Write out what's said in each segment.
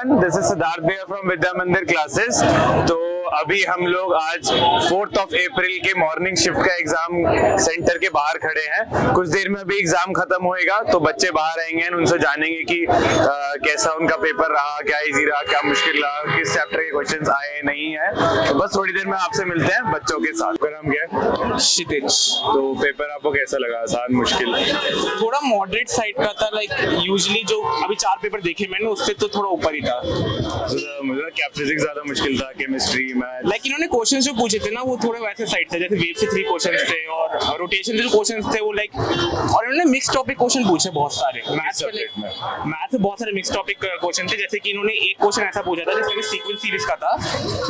everyone, this is Siddharth Bhaiya from Vidya Mandir classes. तो अभी हम लोग आज 4th of April के मॉर्निंग शिफ्ट का एग्जाम सेंटर के बाहर खड़े हैं। कुछ देर में अभी एग्जाम खत्म होएगा तो बच्चे बाहर आएंगे और उनसे जानेंगे कि कैसा उनका पेपर रहा, क्या इजी रहा, क्या मुश्किल रहा, किस चैप्टर के क्वेश्चंस आए नहीं है। तो बस थोड़ी देर में आपसे मिलते हैं बच्चों के साथ। फिर हम गए क्षितिज। तो पेपर आपको कैसा लगा, आसान मुश्किल? थोड़ा मॉडरेट साइड का था, लाइक यूजुअली जो अभी 4 पेपर देखे मैंने उससे तो थोड़ा ऊपर ही था। मुझे क्या फिजिक्स ज्यादा मुश्किल था, केमिस्ट्री, मैथ? लाइक इन्होंने क्वेश्चंस जो पूछे थे ना वो थोड़े वैसे साइड थे, जैसे वेव से 3 क्वेश्चंस थे और रोटेशन से जो क्वेश्चंस थे वो लाइक, और इन्होंने मिक्स टॉपिक क्वेश्चन पूछे बहुत सारे। मैथ्स में बहुत सारे मिक्स टॉपिक क्वेश्चन थे, जैसे कि इन्होंने एक क्वेश्चन ऐसा पूछा था जिसमें सीक्वेंस सीरीज का था,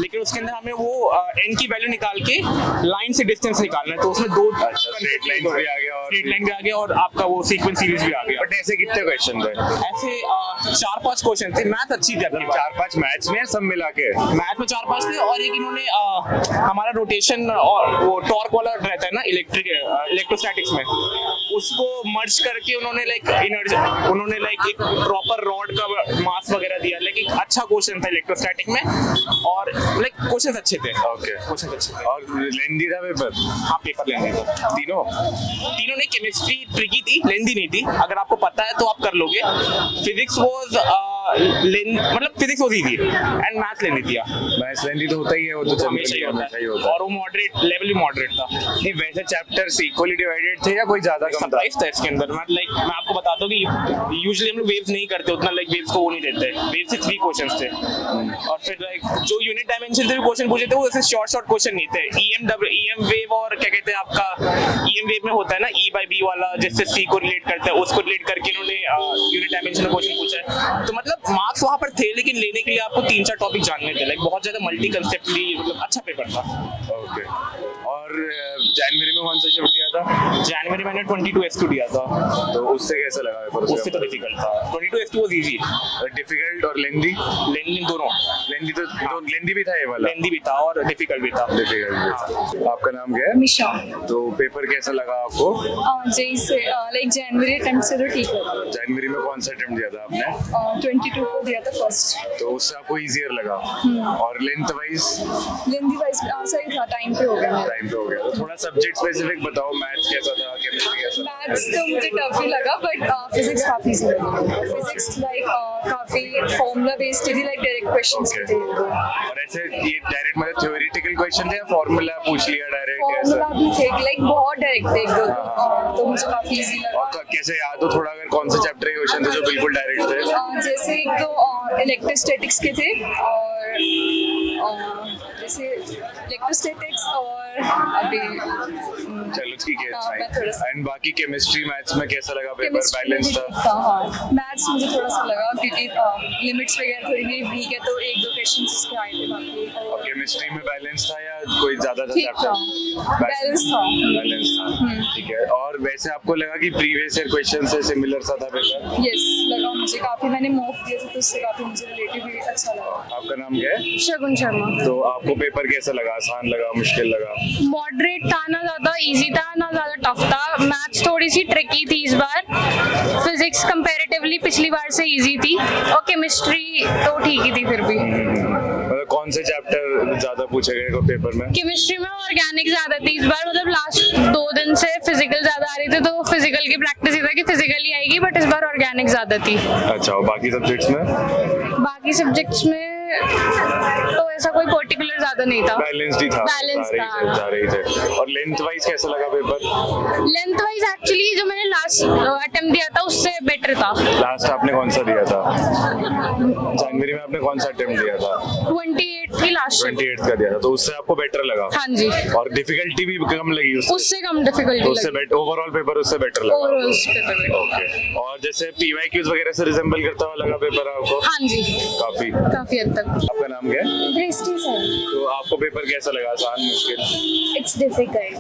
लेकिन उसके अंदर हमें वो n की वैल्यू निकाल के लाइन से डिस्टेंस निकालना है, तो उसमें 2 स्ट्रेट लाइन भी आ गया और आपका वो सीक्वेंस सीरीज भी आ गया। बट ऐसे कितने क्वेश्चन थे? ऐसे 4-5 क्वेश्चन थे। मैथ अच्छी थी आपकी, 4-5 मैथ्स में सब मिला के? मैथ में 4-5 थे, और एक इन्होंने हमारा रोटेशन और वो टॉर्क वाला रहता है ना इलेक्ट्रोस्टैटिक्स में, उसको मर्ज करके उन्होंने लाइक एक प्रॉपर रॉड का मास वगैरह दिया। लाइक एक अच्छा क्वेश्चन था इलेक्ट्रोस्टैटिक में, और लाइक क्वेश्चंस अच्छे थे। ओके, क्वेश्चंस अच्छे थे। और लेंदी था पेपर? हाँ, पेपर लेंदी था। तीनों ने केमिस्ट्री ट्रिकी थी, लेंदी नहीं थी। अगर आपको पता है तो आप कर लोगे। फिजिक्स वाज मतलब physics was easy and math लेनी थी। मैथ्स लेंदी तो होता ही है, वो तो हमेशा ही होता है, और वो मॉडरेट लेवल भी मॉडरेट था। नहीं, वैसे चैप्टर्स इक्वली डिवाइडेड थे या कोई ज्यादा कम था? सरप्राइज था इसके अंदर। मैं आपको बताता हूँ कि यूजुअली हम लोग वेव्स नहीं करते उतना, लाइक वेव्स को वो नहीं देते। वेव से 3 क्वेश्चंस थे, और फिर लाइक जो यूनिट डायमेंशन से भी क्वेश्चन पूछे थे वो ऐसे शॉर्ट क्वेश्चन नहीं थे। EM वेव और क्या कहते हैं आपका, EM वेव में होता है ना E/B वाला, जिससे C को रिलेट करता है, उसको रिलेट करके इन्होंने यूनिट डायमेंशन का क्वेश्चन पूछा है। तो मतलब मार्क्स वहाँ पर थे, लेकिन लेने के लिए आपको 3-4 टॉपिक जानने थे। लाइक बहुत ज्यादा मल्टी कंसेप्टली, मतलब अच्छा पेपर था। ओके। और जनवरी में कौन सा शिफ्ट दिया था? जनवरी मैंने 22S2 दिया था। तो उससे कैसा लगा पेपर? उससे तो डिफिकल्ट था। 22S2 was easy. डिफिकल्ट और लेंदी दोनों। लेंदी भी था ये वाला? लेंदी भी था और डिफिकल्ट भी था। आपका नाम क्या है? निशा। तो पेपर कैसा लगा आपको? जैसे लाइक जनवरी अटेम्प्ट से तो ठीक लगा। जनवरी में कौन सा अटेम्प्ट दिया था आपने? 22 को दिया था फर्स्ट। तो उससे आपको इजियर लगा? और लेंथ वाइज सही था, टाइम पे हो गया। तो थोड़ा सब्जेक्ट स्पेसिफिक बताओ, मैथ्स कैसा था, केमिस्ट्री कैसा? मैथ्स तो मुझे टफ ही लगा, बट फिजिक्स काफी इजी लगा। फिजिक्स लाइक काफी फॉर्मूला बेस्ड थी, लाइक डायरेक्ट क्वेश्चंस थे। और ऐसे ये डायरेक्ट मतलब थ्योरेटिकल क्वेश्चन थे या फॉर्मूला पूछ लिया डायरेक्ट? फॉर्मूला भी थे, लाइक बहुत डायरेक्ट थे एकदम, तो मुझे काफी इजी लगा। और कैसे याद हो थोड़ा, अगर कौन से चैप्टर के क्वेश्चन थे जो बिल्कुल डायरेक्ट थे? जैसे एक तो इलेक्ट्रोस्टैटिक्स के थे, और जैसे इलेक्ट्रोस्टैटिक्स, और अभी चलो ठीक है। एंड बाकी केमिस्ट्री मैथ्स में कैसा लगा पेपर? बैलेंस था? हाँ, मैथ्स मुझे थोड़ा सा लगा क्योंकि लिमिट्स वगैरह थोड़ी मेरी वीक है, तो 1-2 क्वेश्चन इसके आए थे बाकी। और केमिस्ट्री में बैलेंस था या कोई ज्यादा था ठीक चैप्टर? था, बैलेंस था। ठीक है। और वैसे आपको लगा कि प्रीवियस ईयर क्वेश्चन से सिमिलर सा था पेपर? यस, लगा मुझे काफी। मैंने मॉक दिए थे तो उससे काफी मुझे रिलेटिव भी अच्छा लगा। आपका नाम क्या है? शगुन शर्मा। तो आपको पेपर कैसा लगा, आसान लगा, मुश्किल लगा? मॉडरेट था, ना ज्यादा इजी था ना ज्यादा टफ था। मैथ्स थोड़ी सी ट्रिकी थी इस बार, फिजिक्स कंपैरेटिवली पिछली बार से इजी थी, और केमिस्ट्री तो ठीक ही थी फिर भी। मतलब कौन से चैप्टर ज्यादा पूछे गए पेपर में? केमिस्ट्री में ऑर्गेनिक ज्यादा थी इस बार, मतलब लास्ट 2 दिन से फिजिकल ज्यादा आ रही थी, तो फिजिकल की प्रैक्टिस था कि फिजिकल ही आएगी, बट इस बार ऑर्गेनिक ज्यादा थी। अच्छा, और बाकी सब्जेक्ट्स में? बाकी सब्जेक्ट्स में तो ऐसा कोई पर्टिकुलर ज्यादा नहीं था, बैलेंस्ड ही था, बैलेंस था। जा रही थे। और लेंथ वाइज कैसा लगा पेपर? लेंथ वाइज एक्चुअली जो मैंने लास्ट अटेम्प्ट दिया था उससे बेटर था। लास्ट आपने कौन सा दिया था? जनवरी में आपने कौन सा अटेम्प्ट दिया था? 28 थी लास्ट। 28 का दिया था, तो उससे आपको बेटर लगा? हाँ जी। और डिफिकल्टी भी कम लगी उससे कम डिफिकल्टी उससे बेटर, ओवरऑल पेपर उससे बेटर लगा? Overall paper. ओके। और जैसे PYQs वगैरह से रिजेंबल करता हुआ लगा पेपर आपको? हाँ जी, काफी हद तक। आपका नाम क्या है? दृष्टि सर। तो आपको पेपर कैसा लगा, आसान मुश्किल? इट्स डिफिकल्ट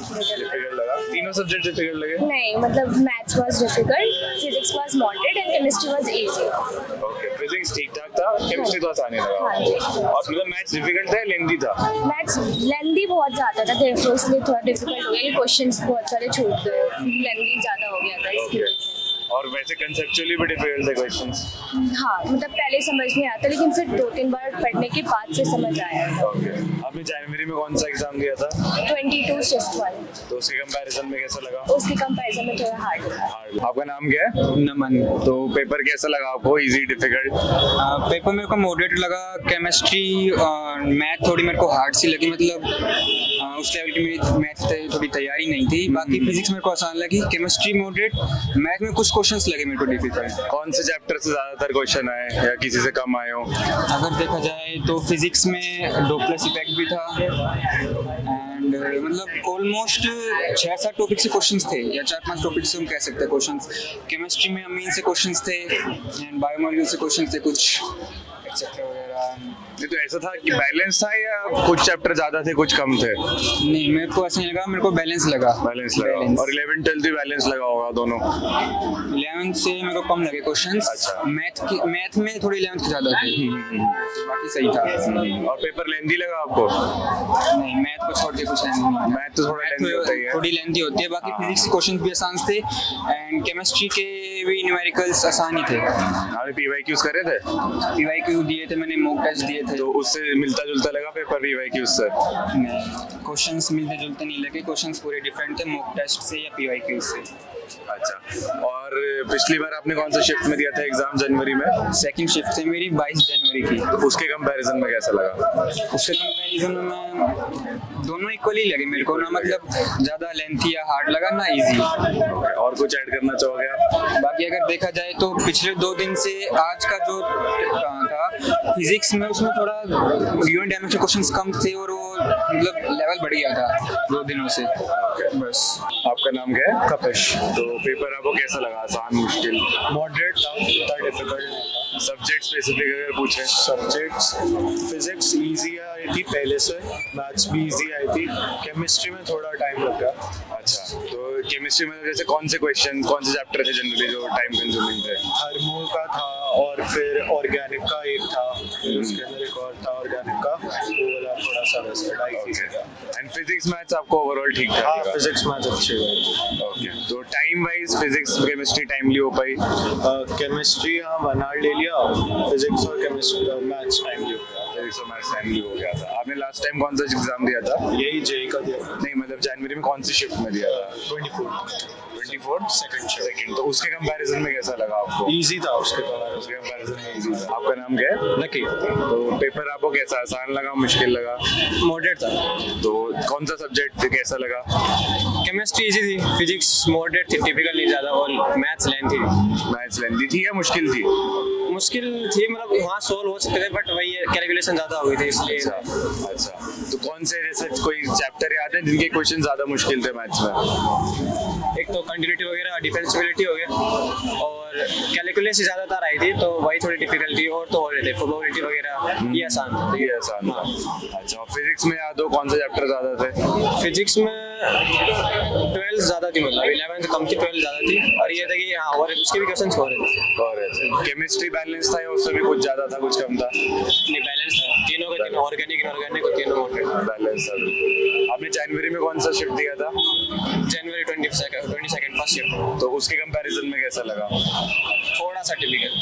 लगा? तीनों सब्जेक्ट डिफिकल्ट लगे? नहीं, मतलब maths was difficult, physics was moderate and chemistry was easy. Okay, physics ठीक ठाक था, केमिस्ट्री तो आसान ही लगा। हाँ जी। और मतलब मैथ्स डिफिकल्ट था या लेंदी था? मैथ्स लेंदी बहुत ज्यादा था, इसलिए थोड़ा डिफिकल्ट हो गया, क्वेश्चंस बहुत सारे छूट गए, लेंदी ज्यादा हो गया था इसकी वजह से। और वैसे कंसेप्चुअली भी डिफिकल्ट थे क्वेश्चंस। हाँ मतलब पहले समझ नहीं आता लेकिन फिर 2-3 बार पढ़ने के बाद से समझ आया। आपने जनवरी में कौन सा एग्जाम दिया था? 22 शिफ्ट 1, तो उसके कंपैरिजन में कैसा लगा? उसके कंपैरिजन में थोड़ा हार्ड था। आपका नाम क्या है? नमन। तो पेपर कैसा लगा आपको? Easy, difficult? पेपर मेरे को मॉडरेट लगा। केमिस्ट्री और मैथ थोड़ी मेरे को हार्ड सी लगी, मतलब उस लेवल की मेरी मैथ थोड़ी तैयारी नहीं थी। बाकी फिजिक्स मेरे को आसान लगी, केमिस्ट्री मॉडरेट, मैथ में कुछ क्वेश्चंस लगे मेरे को डिफिकल्ट। कौन से चैप्टर से ज्यादातर क्वेश्चन आए या किसी से कम आए हो? अगर देखा जाए तो फिजिक्स में डोपलर इफेक्ट भी था एंड मतलब ऑलमोस्ट 6-7 टॉपिक से क्वेश्चंस थे या 4-5 टॉपिक से हम कह सकते हैं क्वेश्चंस। केमिस्ट्री में अमीन से क्वेश्चंस थे एंड बायोमोलिक्यूल से क्वेश्चंस थे कुछ एक्सेट्रा वगैरह। नहीं तो ऐसा था कि बैलेंस था या कुछ चैप्टर ज्यादा थे कुछ कम थे? नहीं, मेरे को ऐसा नहीं लगा, मेरे को बैलेंस लगा। बैलेंस लगा। और 11th 12th भी बैलेंस लगा होगा दोनों? 11th से मेरे को कम लगे क्वेश्चंस। अच्छा। मैथ में थोड़ी 11th के ज्यादा थे, बाकी सही था। और पेपर लेंथी लगा आपको? नहीं, मैथ को छोड़ के कुछ नहीं। मैथ तो थोड़ा लेंथी होता ही है। थोड़ी लेंथी होती है। बाकी फिजिक्स के क्वेश्चंस भी आसान थे एंड केमिस्ट्री के भी न्यूमेरिकल्स आसान ही थे। आपने पीवाईक्यूज करे थे? पीवाईक्यू दिए थे मैंने, मॉक टेस्ट दिए थे। तो उससे मिलता जुलता लगा पेपर पीवाईक्यूज से? नहीं, क्वेश्चंस मिलते जुलते नहीं लगे, क्वेश्चंस पूरे डिफरेंट थे मॉक टेस्ट से या पीवाईक्यू से। अच्छा। और पिछली बार आपने कौन सा शिफ्ट में दिया था एग्जाम जनवरी में? सेकंड शिफ्ट थी मेरी 22 जनवरी की। तो उसके कंपैरिजन में कैसा लगा? उसके कंपैरिजन में दोनों इक्वली लगे मेरे को, ना मतलब ज़्यादा लेंथी या हार्ड लगा ना इजी। और कुछ ऐड करना चाहोगे आप? बाकी अगर देखा जाए तो पिछले 2 दिन से आज का जो था फिजिक्स में, उसमें थोड़ा यूनिट डायमेंशन क्वेश्चंस कम थे और वो मतलब लेवल बढ़ गया था 2 दिनों से। बस। आपका नाम क्या है? कपिश। तो पेपर आपको कैसा लगा? आसान, मुश्किल? मॉडरेट था, इतना डिफिकल्ट नहीं था। सब्जेक्ट स्पेसिफिक अगर पूछे? सब्जेक्ट्स फिजिक्स इजी आई थी पहले से, मैथ्स भी इजी आई थी, केमिस्ट्री में थोड़ा टाइम लग गया। अच्छा। तो केमिस्ट्री में जैसे कौन से क्वेश्चन, कौन से चैप्टर थे जनरली जो टाइम कंज्यूमिंग थे? हरमोल का था और फिर ऑर्गेनिक का एक था, फिर उसके अंदर एक और था ऑर्गेनिक का, वो वाला थोड़ा सा वैसे डाइट था। एंड फिजिक्स मैथ्स आपको ओवरऑल ठीक ठाक हाँ, लगा? फिजिक्स मैथ्स अच्छे गए। ओके। तो time wise physics chemistry timely हो पाई? केमिस्ट्री हाँ 1 आवर ले लिया, फिजिक्स और केमिस्ट्री मैथ्स टाइम हो गया। फिजिक्स और मैथ्स टाइमली हो गया था। आपने लास्ट टाइम कौन सा एग्जाम दिया था? यही जेई का दिया। नहीं मतलब जनवरी में कौन सी शिफ्ट में दिया था? 24 सेकंड। तो उसके कंपैरिजन में कैसा लगा आपको? इजी था उसके बाद। उसके कंपैरिजन में इजी था। आपका नाम क्या है? लकी। तो पेपर आपको कैसा, आसान लगा, मुश्किल लगा? मॉडरेट था। तो कौन सा सब्जेक्ट कैसा लगा? केमिस्ट्री इजी थी, फिजिक्स मॉडरेट थी, टिपिकल नहीं ज़्यादा, और मैथ्स लेंथी थी। मैथ्स लेंथी थी या मुश्किल थी? मुश्किल थी, मतलब वहाँ सोल्व हो सकते थे बट वही कैलकुलेशन ज़्यादा हो गई थी इसलिए। अच्छा। तो कौन से जैसे कोई चैप्टर याद है जिनके क्वेश्चन ज्यादा मुश्किल थे मैथ्स में? एक तो कंटिन्यूटी वगैरह, डिफरेंशिएबिलिटी हो गया और कैलकुलेशन ज़्यादातर आई थी तो वही थोड़ी डिफिकल्टी, और तो और थे प्रोबेबिलिटी वगैरह, ये आसान था। ये आसान था। अच्छा। और फिजिक्स में याद हो कौन सा चैप्टर ज्यादा थे? फिजिक्स में 12 ज़्यादा थी, मतलब 11 कम थी, 12 ज़्यादा थी। और ये था कि हाँ, और उसके भी क्वेश्चन हो रहे थे। और केमिस्ट्री बैलेंस था या उससे भी कुछ ज्यादा था कुछ कम था? नहीं, बैलेंस था, तीनों का तीनों, ऑर्गेनिक इनऑर्गेनिक और तीनों बैलेंस था। आपने जनवरी में कौन सा शिफ्ट दिया था? जनवरी 22nd फर्स्ट शिफ्ट। तो उसके कंपैरिजन में कैसा लगा? थोड़ा सा टिपिकल,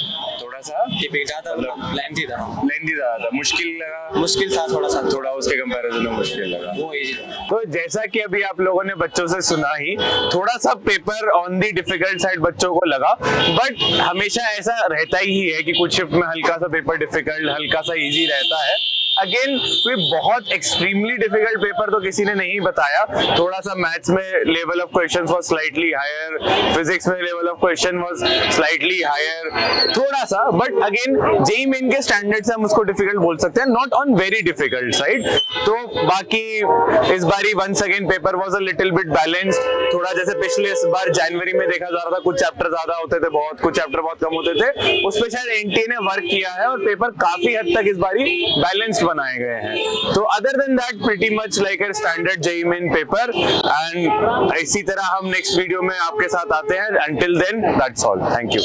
थोड़ा सा टिपिकल ज़्यादा लेंथी था। लेंथी ज्यादा था, मुश्किल लगा? मुश्किल था थोड़ा सा, थोड़ा उसके कंपैरिजन में मुश्किल लगा। वो इजी था। तो जैसा कि अभी आप लोगों ने बच्चों से सुना ही, थोड़ा सा paper on the difficult side बच्चों को लगा, बट हमेशा ऐसा रहता ही है कि कुछ शिफ्ट में हल्का सा पेपर डिफिकल्ट, हल्का सा इजी रहता है। अगेन कोई बहुत एक्सट्रीमली डिफिकल्ट पेपर तो किसी ने नहीं बताया। थोड़ा सा मैथ्स में level of questions was slightly higher, physics में level of question was slightly higher, थोड़ा सा, बट अगेन जेईई मेन के स्टैंडर्ड से हम उसको डिफिकल्ट बोल सकते हैं, not on very difficult side. तो बाकी इस बारी once again paper was a little bit balanced. थोड़ा जैसे पिछले इस बार जनवरी में देखा जा रहा था, कुछ चैप्टर ज्यादा होते थे, कुछ चैप्टर बहुत कम होते थे, उस पे शायद एनटीए ने वर्क किया है और पेपर काफी हद तक इस बारी बैलेंस्ड बनाए गए हैं। तो other than that pretty much like a standard JEE main paper. And इसी तरह हम नेक्स्ट वीडियो में आपके साथ आते हैं। Until then that's all, thank you.